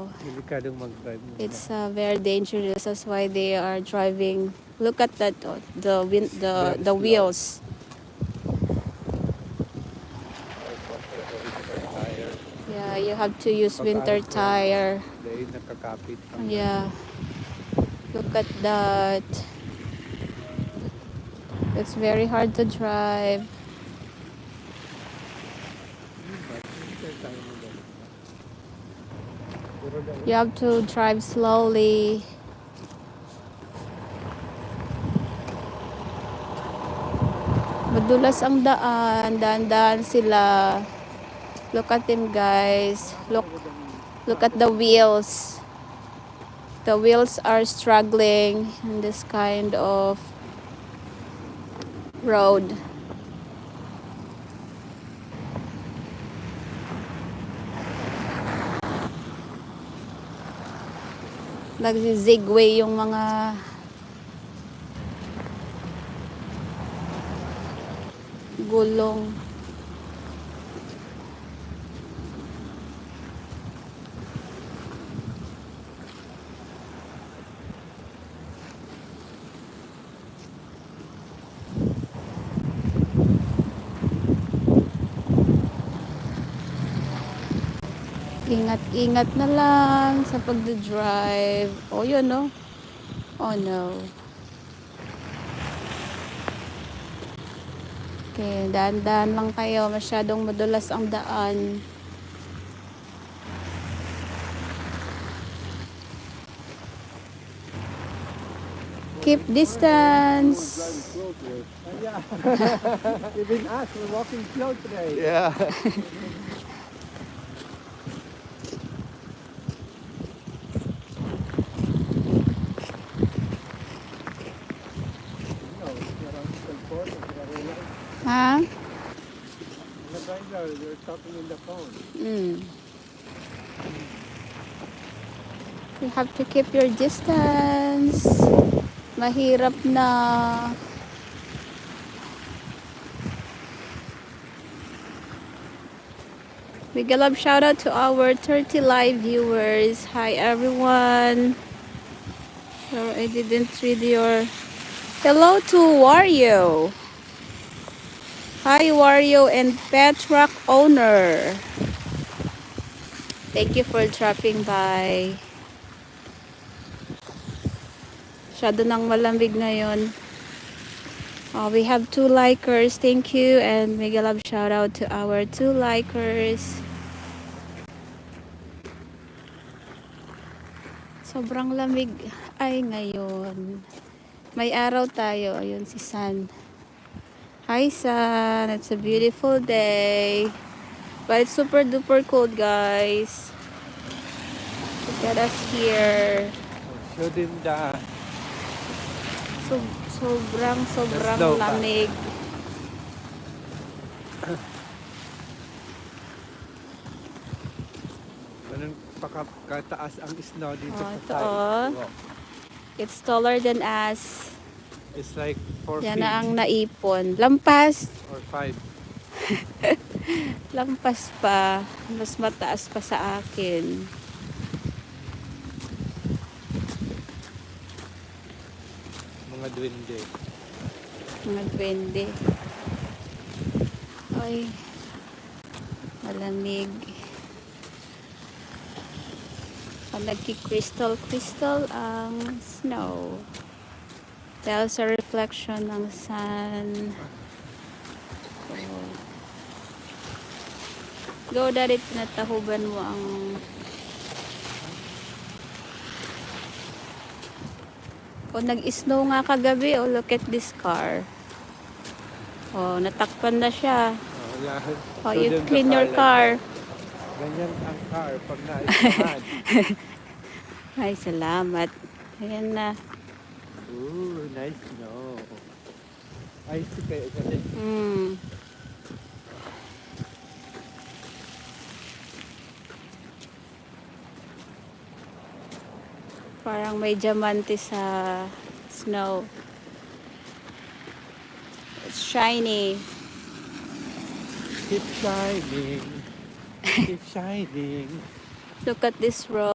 So Delikadong mag-drive. it's very dangerous. That's why they are driving. Look at that, the wheels. Yeah, you have to use winter tire. Dahil nakakapit. Yeah. Look at that. It's very hard to drive. You have to drive slowly. Madulas ang daan. Daan-daan sila. Look at them, guys. Look at the wheels. The wheels are struggling in this kind of road. Nagzigway yung mga gulong. Ingat-ingat na lang sa pagdadrive. Oh, yun, no? Oh, no. Okay, daan-daan lang kayo. Masyadong madulas ang daan. Keep distance. Yeah. Even us, we're walking slow today. Yeah. Ha? They're talking in the phone. You have to keep your distance. Mahirap na. Big love shout out to our 30 live viewers. Hi everyone. So I didn't read your hello to Wario. Hi Wario and pet truck owner. Thank you for dropping by. Masyado nang malamig ngayon. We have 2 likers. Thank you and mega love shout out to our 2 likers. Sobrang lamig ay ngayon. May araw tayo. Ayun si San. Hi San. It's a beautiful day. But it's super duper cold, guys. Look at us here. Show them the Sobrang lamig. ganun kataas ang snow dito sa Ito side. It's taller than us. It's like 4 Yan feet na ang naipon. Lampas. or 5. Lampas pa. Mas mataas pa sa akin. Mga duwende. Mga duwende. Ay. Malamig. Pag nagki-crystal ang snow. Dahil sa reflection ng sun. Go, Daddy, natahuban mo ang nag-snow nga kagabi. Look at this car. Natakpan na siya. Yeah. You clean your car. Ganyan ang car pag na-isnahan. Ay, salamat. Ayan na. Ooh, nice snow. Ice kayo kasi. Parang may diamante sa snow. It's shiny. Keep shining. Keep shining. Look at this road.